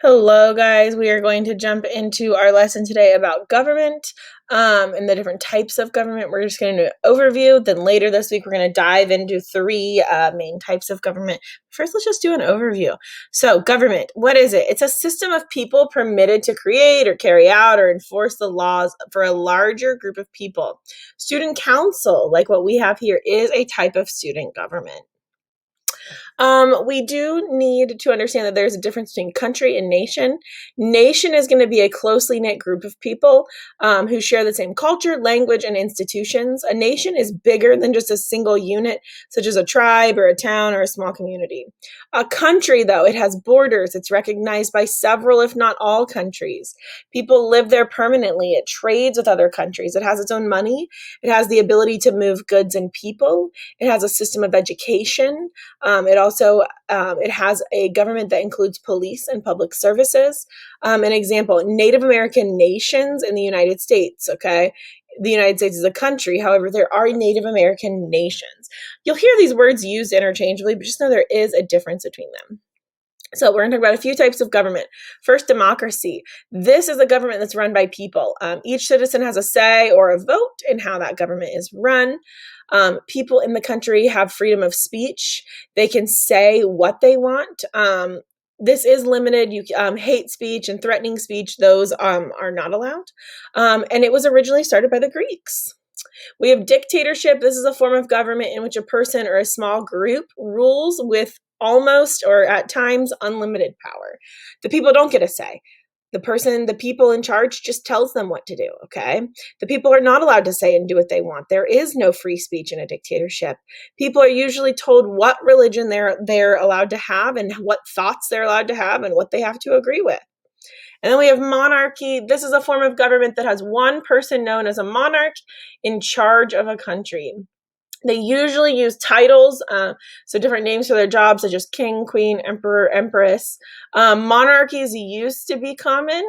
Hello, guys. We are going to jump into our lesson today about government and the different types of government. We're just going to do an overview. Then later this week, we're going to dive into three main types of government. First, let's just do an overview. So, government, what is it? It's a system of people permitted to create or carry out or enforce the laws for a larger group of people. Student council, like what we have here, is a type of student government. We do need to understand that there's a difference between country and nation. Nation is going to be a closely knit group of people who share the same culture, language, and institutions. A nation is bigger than just a single unit, such as a tribe or a town or a small community. A country, though, it has borders. It's recognized by several, if not all, countries. People live there permanently. It trades with other countries. It has its own money. It has the ability to move goods and people. It has a system of education. It has a government that includes police and public services. An example, Native American nations in the United States, okay? The United States is a country. However, there are Native American nations. You'll hear these words used interchangeably, but just know there is a difference between them. So we're going to talk about a few types of government. First, democracy. This is a government that's run by people. Each citizen has a say or a vote in how that government is run. People in the country have freedom of speech. They can say what they want. This is limited. Hate speech and threatening speech, those are not allowed. And it was originally started by the Greeks. We have dictatorship. This is a form of government in which a person or a small group rules with almost or at times unlimited power. The people don't get a say. The people in charge just tells them what to do, okay? The people are not allowed to say and do what they want. There is no free speech in a dictatorship. People are usually told what religion they're allowed to have and what thoughts they're allowed to have and what they have to agree with. And then we have monarchy. This is a form of government that has one person known as a monarch in charge of a country. They usually use titles, so different names for their jobs, such as king, queen, emperor, empress. Monarchies used to be common,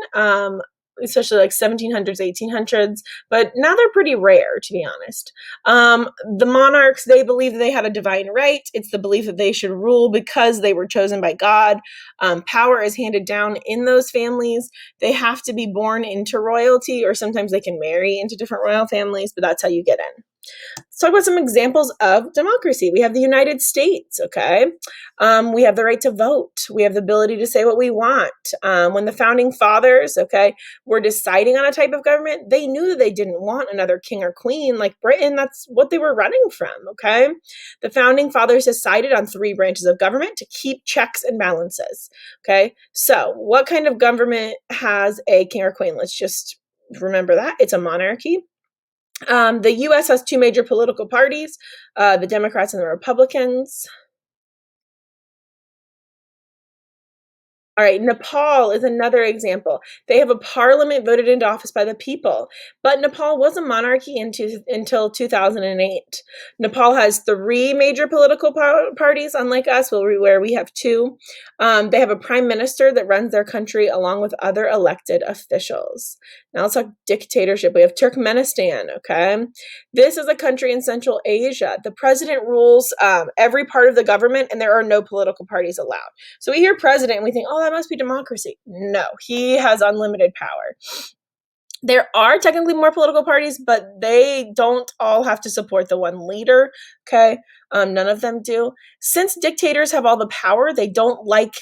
especially like 1700s, 1800s, but now they're pretty rare, to be honest. The monarchs, they believe that they had a divine right. It's the belief that they should rule because they were chosen by God. Power is handed down in those families. They have to be born into royalty, or sometimes they can marry into different royal families, but that's how you get in. Let's talk about some examples of democracy. We have the United States, okay? We have the right to vote. We have the ability to say what we want. When the founding fathers, okay, were deciding on a type of government, they knew that they didn't want another king or queen like Britain. That's what they were running from, okay? The founding fathers decided on three branches of government to keep checks and balances, okay? So what kind of government has a king or queen? Let's just remember that. It's a monarchy. The U.S. has two major political parties, the Democrats and the Republicans. All right, Nepal is another example. They have a parliament voted into office by the people, but Nepal was a monarchy until 2008. Nepal has three major political parties, unlike us, where we have two. They have a prime minister that runs their country along with other elected officials. Now let's talk dictatorship. We have Turkmenistan, okay? This is a country in Central Asia. The president rules every part of the government, and there are no political parties allowed. So we hear president and we think, oh, that must be democracy. No, he has unlimited power. There are technically more political parties, but they don't all have to support the one leader, okay? None of them do. Since dictators have all the power, they don't like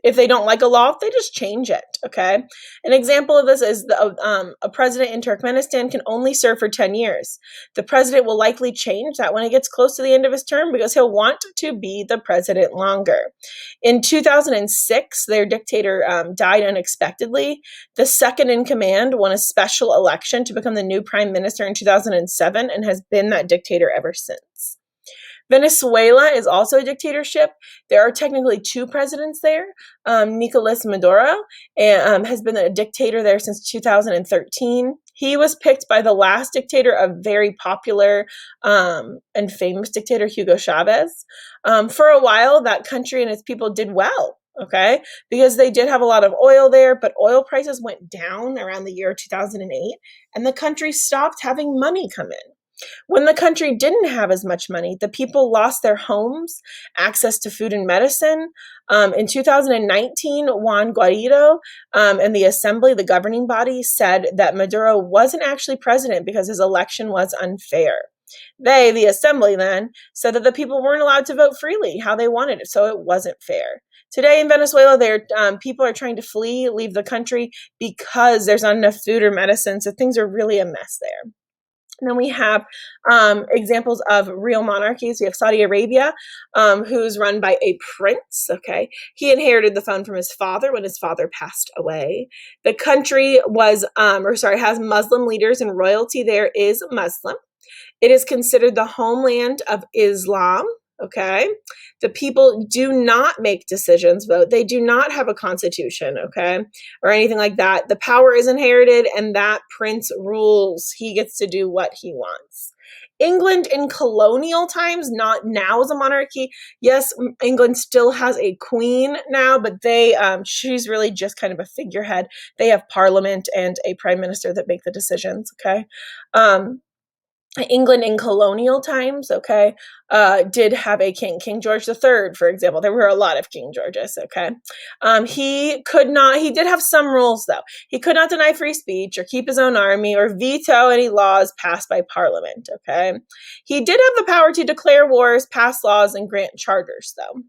if they don't like a law, they just change it, okay? An example of this is a president in Turkmenistan can only serve for 10 years. The president will likely change that when it gets close to the end of his term because he'll want to be the president longer. In 2006, their dictator died unexpectedly. The second in command won a special election to become the new prime minister in 2007 and has been that dictator ever since. Venezuela is also a dictatorship. There are technically two presidents there. Nicolas Maduro has been a dictator there since 2013. He was picked by the last dictator, a very popular and famous dictator, Hugo Chavez. For a while, that country and its people did well, okay, because they did have a lot of oil there, but oil prices went down around the year 2008, and the country stopped having money come in. When the country didn't have as much money, the people lost their homes, access to food and medicine. In 2019, Juan Guaido and the assembly, the governing body, said that Maduro wasn't actually president because his election was unfair. They, the assembly, then said that the people weren't allowed to vote freely how they wanted it, so it wasn't fair. Today in Venezuela, people are trying to flee, leave the country because there's not enough food or medicine, so things are really a mess there. And then we have examples of real monarchies. We have Saudi Arabia, who's run by a prince. Okay, he inherited the throne from his father when his father passed away. The country has Muslim leaders and royalty there is Muslim. It is considered the homeland of Islam. Okay. The people do not make decisions, vote. They do not have a constitution, okay, or anything like that. The power is inherited, and that prince rules. He gets to do what he wants. England in colonial times, not now as a monarchy. Yes, England still has a queen now, but she's really just kind of a figurehead. They have parliament and a prime minister that make the decisions, okay? England in colonial times, okay, did have a king, King George III, for example. There were a lot of King Georges, okay. He did have some rules, though. He could not deny free speech or keep his own army or veto any laws passed by Parliament, okay. He did have the power to declare wars, pass laws, and grant charters, though,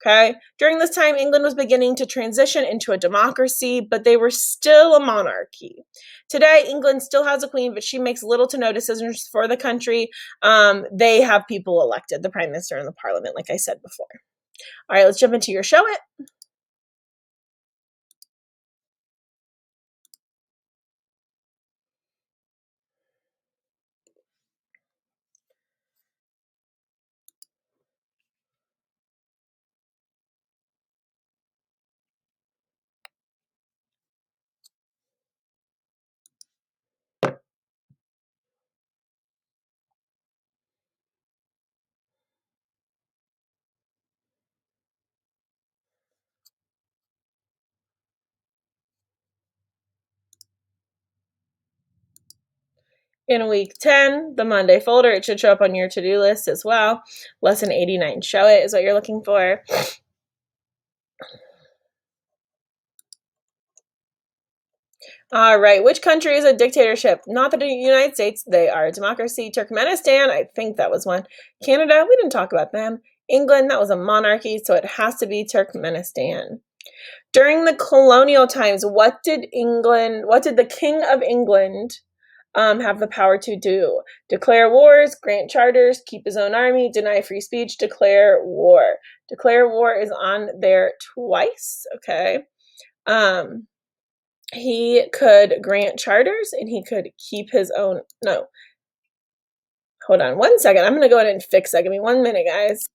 okay. During this time, England was beginning to transition into a democracy, but they were still a monarchy. Today, England still has a queen, but she makes little to no decisions for the country. They have people elected, the prime minister and the parliament, like I said before. All right, let's jump into your show it. In week 10, the Monday folder, it should show up on your to-do list as well. Lesson 89, show it is what you're looking for. All right, which country is a dictatorship? Not the United States, they are a democracy. Turkmenistan, I think that was one. Canada, we didn't talk about them. England, that was a monarchy, so it has to be Turkmenistan. During the colonial times, what did the King of England have the power to do? Declare wars, grant charters, keep his own army, deny free speech, declare war. Declare war is on there twice, okay? He could grant charters and he could keep his own, no. Hold on 1 second. I'm going to go ahead and fix that. Give me 1 minute, guys.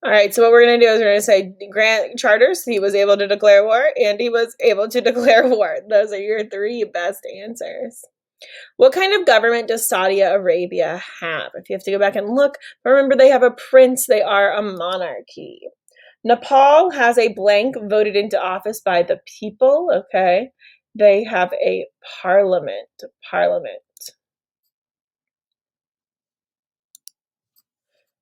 All right, so what we're going to do is we're going to say grant charters. He was able to declare war, and he was able to declare war. Those are your three best answers. What kind of government does Saudi Arabia have? If you have to go back and look, remember they have a prince. They are a monarchy. Nepal has a blank voted into office by the people, okay? They have a parliament.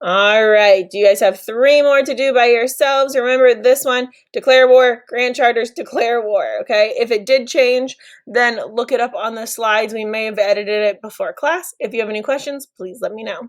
All right. Do you guys have 3 more to do by yourselves? Remember this one, declare war, grand charters, declare war, okay? If it did change, then look it up on the slides. We may have edited it before class. If you have any questions, please let me know.